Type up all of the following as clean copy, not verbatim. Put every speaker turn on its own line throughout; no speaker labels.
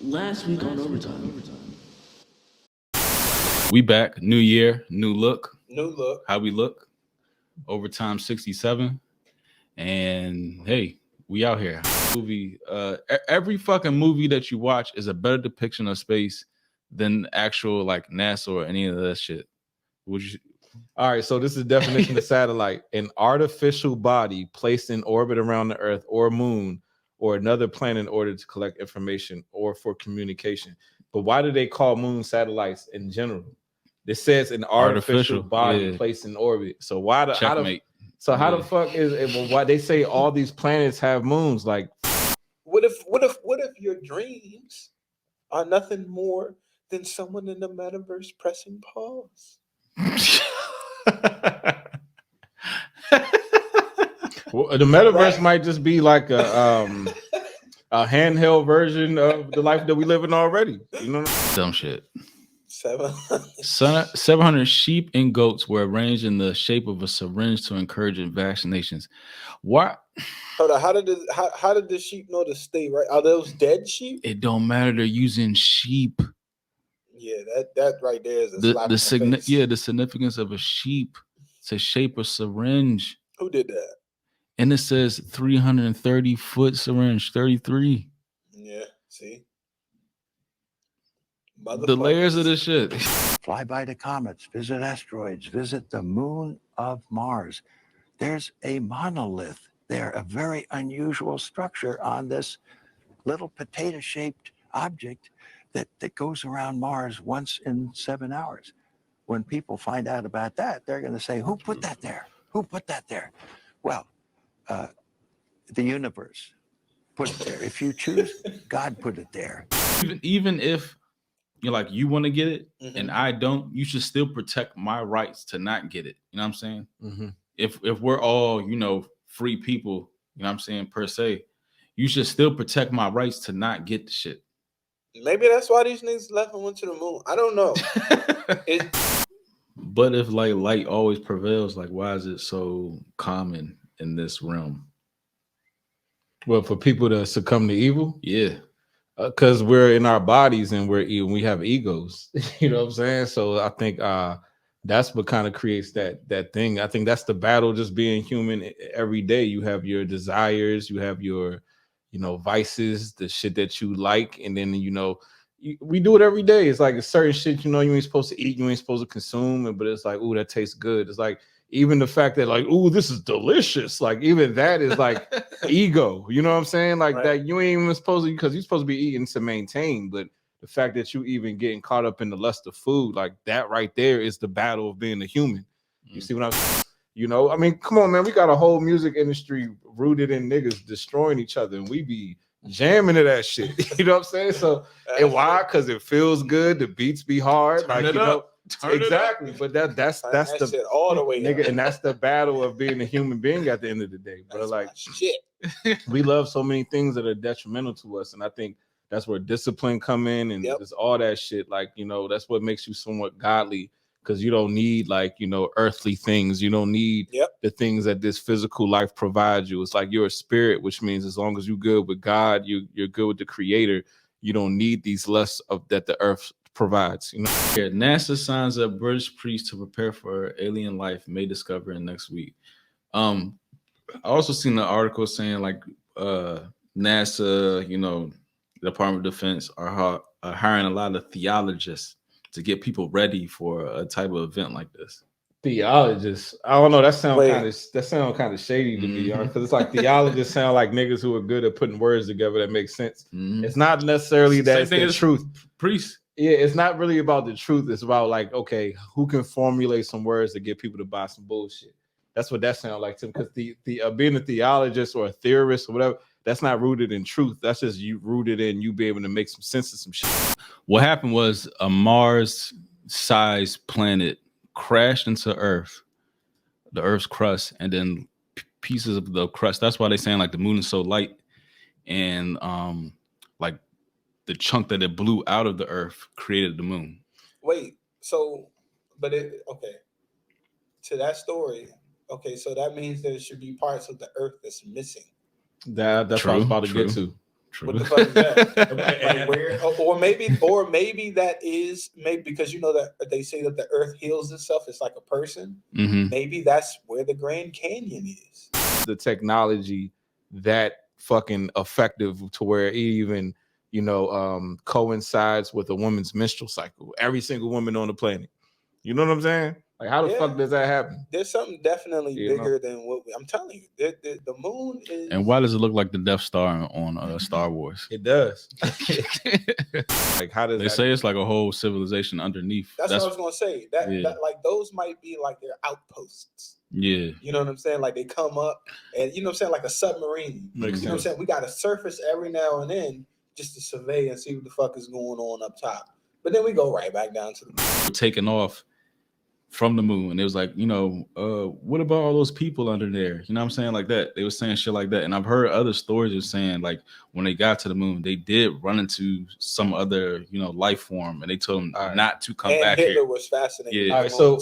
Last week on Overtime.
We back. New year, new look.
New look.
How we look. Overtime 67. And hey, we out here. Movie. Every fucking movie that you watch is a better depiction of space than actual like NASA or any of that shit. Would you?
All right, so this is the definition of satellite: an artificial body placed in orbit around the Earth or moon or another planet in order to collect information or for communication. But why do they call moon satellites in general? This says an artificial body placed in orbit. So why the
Checkmate.
How the fuck is it? Why they say all these planets have moons? Like,
what if your dreams are nothing more than someone in the metaverse pressing pause?
Well, the metaverse might just be like a handheld version of the life that we live in already. You know,
dumb shit.
700.
700 sheep and goats were arranged in the shape of a syringe to encourage vaccinations. What?
Hold on. How did the sheep know to stay right? Are those dead sheep?
It don't matter. They're using sheep.
Yeah, that right there is a slap
the
in the face.
the significance of a sheep to shape a syringe.
Who did that?
And it says 330 foot syringe, 33.
Yeah, see.
The layers of this shit.
Fly by the comets, visit asteroids, visit the moon of Mars. There's a monolith there, a very unusual structure on this little potato-shaped object that goes around Mars once in 7 hours. When people find out about that, they're going to say, who put that there? Who put that there? Well, the universe put it there. If you choose, God put it there.
Even if you're like, you want to get it and
Mhm.
I don't, you should still protect my rights to not get it. You know what I'm saying?
mm-hmm.
If we're all, free people, you know what I'm saying, per se, you should still protect my rights to not get the shit.
Maybe that's why these niggas left and went to the moon. I don't know.
But if like light always prevails, like why is it so common in this realm?
Well, for people to succumb to evil,
Yeah.
Because we're in our bodies and we have egos. You know what I'm saying? So I think that's what kind of creates that thing. I think that's the battle, just being human every day. You have your desires, you have your vices, the shit that you like, and then we do it every day. It's like a certain shit you ain't supposed to eat, you ain't supposed to consume, but it's like, ooh, that tastes good. It's like even the fact that like, ooh, this is delicious. Like even that is like ego. You know what I'm saying? Like
Right.
that you ain't even supposed to, because you're supposed to be eating to maintain, but the fact that you even getting caught up in the lust of food, like that right there is the battle of being a human. You see what I'm I mean, come on, man. We got a whole music industry rooted in niggas destroying each other, and we be jamming to that shit. You know what I'm saying? So and why? Because it feels good. The beats be hard.
Turn
like
it up. Turn
exactly.
it up.
But that's
That
the
shit all the way
nigga,
up.
and that's the battle of being a human being at the end of the day. But
That's
like
my shit.
we love so many things that are detrimental to us, and I think that's where discipline come in, and
Yep.
just all that shit. Like that's what makes you somewhat godly, because you don't need like earthly things. You don't need
Yep.
the things that this physical life provides you. It's like you're a spirit, which means as long as you're good with God, you're good with the Creator. You don't need these lusts of that the earth provides.
Yeah, NASA signs up British priests to prepare for alien life may discover in next week. I also seen the article saying like NASA, the Department of Defense are hiring a lot of theologists to get people ready for a type of event like this.
Theologists, I don't know. That sounds
Wait.
kind of shady to me,
Mhm.
because it's like theologists sound like niggas who are good at putting words together that make sense.
Mhm.
It's not necessarily that
Same
it's
thing
the
as
truth.
Priests.
Yeah, it's not really about the truth. It's about like, okay, who can formulate some words to get people to buy some bullshit. That's what that sounds like to me. Because the being a theologist or a theorist or whatever, that's not rooted in truth. That's just you rooted in you being able to make some sense of some shit.
What happened was a Mars-sized planet crashed into Earth, the Earth's crust, and then pieces of the crust. That's why they're saying like the moon is so light, and like the chunk that it blew out of the Earth created the moon.
Wait, so, but okay. To that story, okay, so that means there should be parts of the earth that's missing.
That's what I was
True,
about to get
true.
to.
True.
What the fuck is that? Like where, or maybe that is maybe because you know that they say that the Earth heals itself. It's like a person.
Mhm.
Maybe that's where the Grand Canyon is.
The technology that fucking effective to where it even coincides with a woman's menstrual cycle. Every single woman on the planet. You know what I'm saying? Like, how the
Yeah.
fuck does that happen?
There's something definitely
You know?
bigger than what I'm telling you. The moon is.
And why does it look like the Death Star on Star Wars?
It does. Like, how does
They
that
say it's like a whole civilization underneath.
That's what I was gonna say.
Yeah.
That like those might be like their outposts.
Yeah.
You know what I'm saying? Like they come up and you know what I'm saying, like a submarine.
Makes
You know what I'm
sense.
saying? We got to surface every now and then just to survey and see what the fuck is going on up top. But then we go right back down to the moon.
Taking off from the moon. It was like, what about all those people under there? You know what I'm saying? Like that. They were saying shit like that. And I've heard other stories of saying like when they got to the moon, they did run into some other, life form and they told them not to come
And
back
Hitler
here.
was fascinated.
Yeah.
by
All right,
the
so
moon,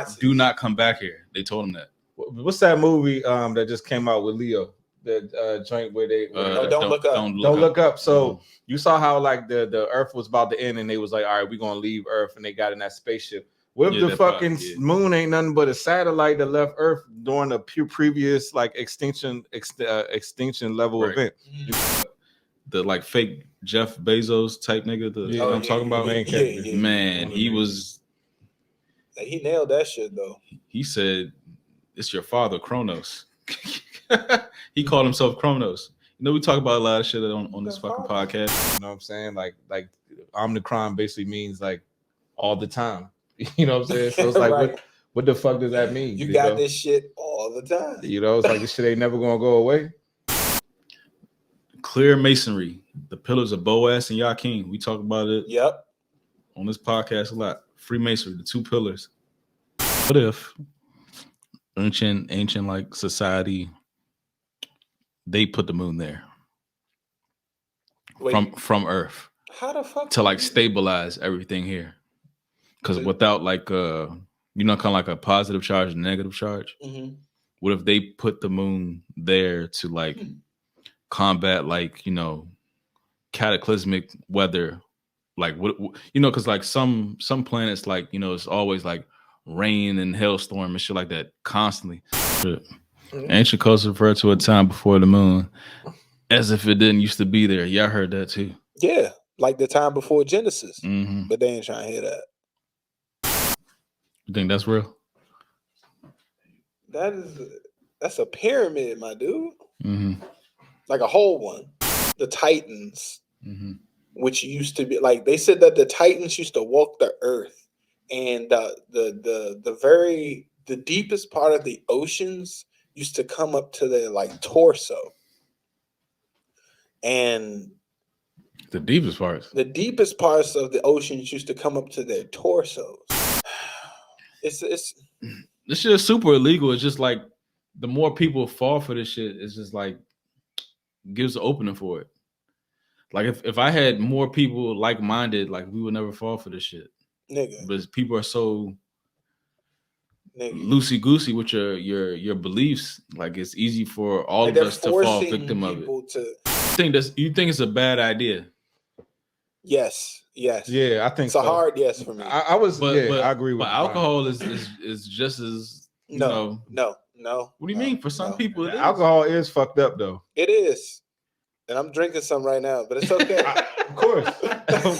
too.
Do not come back here. They told him that.
What's that movie that just came out with Leo? The joint where they
Don't Look Up.
Don't look up. So you saw how like the Earth was about to end, and they was like, "All right, we're gonna leave Earth," and they got in that spaceship. What if
Yeah,
the
that part,
fucking
yeah.
moon ain't nothing but a satellite that left Earth during a previous like extinction level
Right.
event?
The like fake Jeff Bezos type nigga. You know what I'm talking about?
Yeah.
Man, he was.
He nailed that shit though.
He said, "It's your father, Kronos." He called himself Kronos. We talk about a lot of shit on this fucking podcast.
You know what I'm saying? Like Omnicron basically means like all the time. You know what I'm saying? So it's like
Right.
what the fuck does that mean?
You got this shit all the time.
It's like this shit ain't never gonna go away.
Clear masonry, the pillars of Boaz and Yakin. We talk about it
Yep.
on this podcast a lot. Freemasonry, the two pillars. What if ancient like society, they put the moon there
Wait,
from Earth
how the fuck
to like stabilize everything here? Because without like kind of like a positive charge and negative charge.
Mhm.
What if they put the moon there to like combat like cataclysmic weather, like what because like some planets like it's always like rain and hailstorm and shit like that constantly. Ancient culture referred to a time before the moon as if it didn't used to be there. Yeah, I heard that too.
Yeah, like the time before Genesis,
Mm-hmm.
but they ain't trying to hear that.
You think that's real?
That's a pyramid, my dude.
Mm-hmm.
Like a whole one. The Titans,
Mm-hmm.
which used to be like they said that the Titans used to walk the earth, and the deepest part of the oceans used to come up to their like torso, and
The deepest parts.
the deepest parts of the oceans used to come up to their torsos. It's
This shit is super illegal. It's just like the more people fall for this shit, it's just like gives the opening for it. Like if I had more people like-minded, like we would never fall for this shit.
nigga.
But people are so loosey goosey with your beliefs. Like it's easy for all of us to fall victim of it. You think it's a bad idea?
Yes.
Yeah, I think
It's a hard yes for me.
I agree with
But alcohol is just as
No.
What do you mean? For some people, it is.
Alcohol is fucked up though.
It is. And I'm drinking some right now, but it's okay.
Of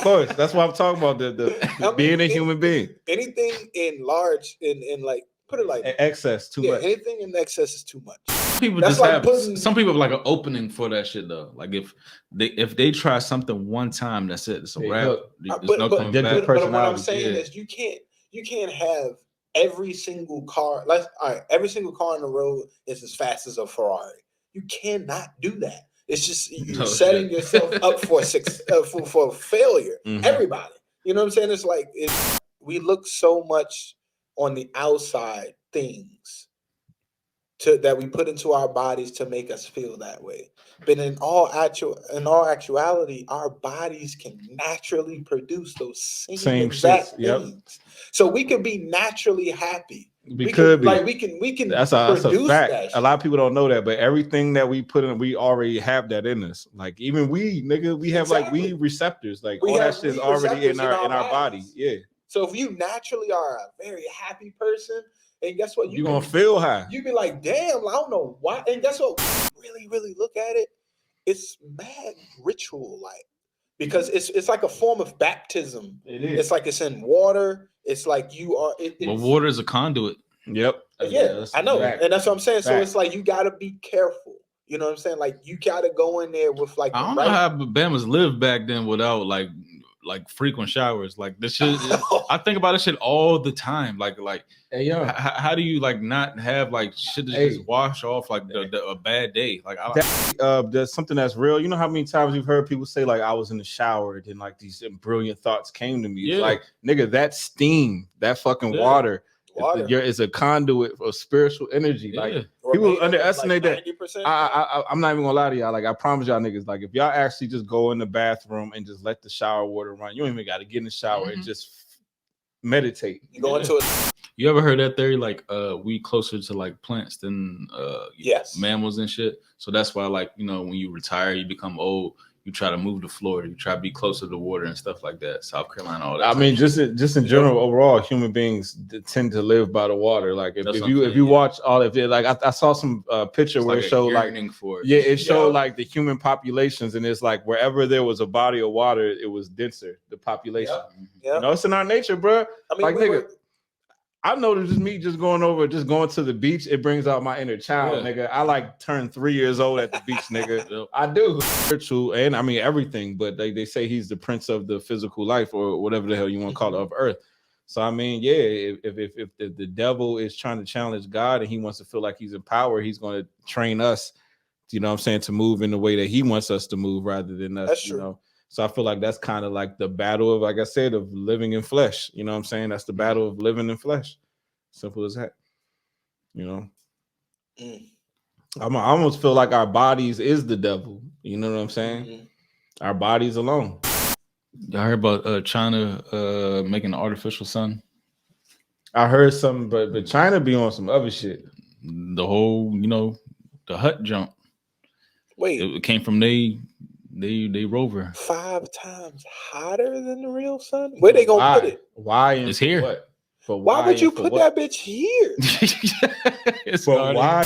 course. That's why I'm talking about the being a human being.
Anything in large, in like, put it like
Excess too much.
Anything in excess is too much.
People
That's
just
like
have some people have like an opening for that shit though. Like if they try something one time, that's it. It's a wrap. There's no coming back.
But what I'm saying is you can't have every single car. Every single car on the road is as fast as a Ferrari. You cannot do that. It's just you're setting yourself up for for failure.
Mm-hmm.
Everybody, you know what I'm saying? It's like we look so much on the outside things that we put into our bodies to make us feel that way. But in all actuality, our bodies can naturally produce those same exact
shits, yep.
things. So we can be naturally happy.
We could be.
Like we can
That's a
produce
fact.
that
A lot of people don't know that, but everything that we put in, we already have that in us. Like even we, nigga, we have like
Exactly.
weed receptors. Like
We
all
have
that shit's
weed
already in
receptors
our body.
bodies.
Yeah.
So if you naturally are a very happy person, and guess what?
You're gonna feel high.
You be like, damn, I don't know why. And guess what? Really look at it. It's mad ritual like, because it's like a form of baptism.
It is.
It's like it's in water. It's like you are.
But water is a conduit.
Yep.
Yeah, I know,
fact.
and that's what I'm saying. So
Fact.
it's like you gotta be careful. You know what I'm saying? Like you gotta go in there with like.
I don't know how Bamas lived back then without like frequent showers. Like this shit, I think about this shit all the time. Like
Hey, yo.
how do you like not have like shit that just wash off like a bad day? Like
there's something that's real. You know how many times you've heard people say like I was in the shower and like these brilliant thoughts came to me.
Yeah.
It's like nigga, that steam, that fucking water is a conduit of spiritual energy.
Yeah.
Like people underestimate
like
that. I'm not even gonna lie to y'all. Like I promise y'all niggas, like if y'all actually just go in the bathroom and just let the shower water run, you don't even got to get in the shower and just meditate.
You go into it.
You ever heard that theory? Like we closer to like plants than
Yes.
mammals and shit. So that's why like when you retire, you become old. You try to move to Florida. You try to be closer to water and stuff like that. South Carolina, all that.
I mean, just in general, overall, human beings tend to live by the water. Like if you watch all of it, like I saw some picture where it showed like it showed like the human populations, and it's like wherever there was a body of water, it was denser. The population,
Yeah.
It's in our nature, bro.
I mean,
like nigga. I noticed just me going to the beach, it brings out my inner child, nigga. I like turned 3 years old at the beach, nigga. I do. Spiritual, and I mean everything, but they say he's the prince of the physical life or whatever the hell you want to call it of earth. So I mean, yeah, if the devil is trying to challenge God and he wants to feel like he's in power, he's going to train us, you know what I'm saying, to move in the way that he wants us to move rather than us,
That's true.
So I feel like that's kind of like the battle of, like I said, of living in flesh. You know what I'm saying? That's the battle of living in flesh. Simple as that. I almost feel like our bodies is the devil. You know what I'm saying? Our bodies alone.
I heard about China making an artificial sun.
I heard something, but China be on some other shit.
The whole, the hut jump.
Wait,
it came from they rover.
5 times hotter than the real sun? Where they gonna put it?
Why?
It's here.
What? But
why would you put that bitch here?
It's
but why?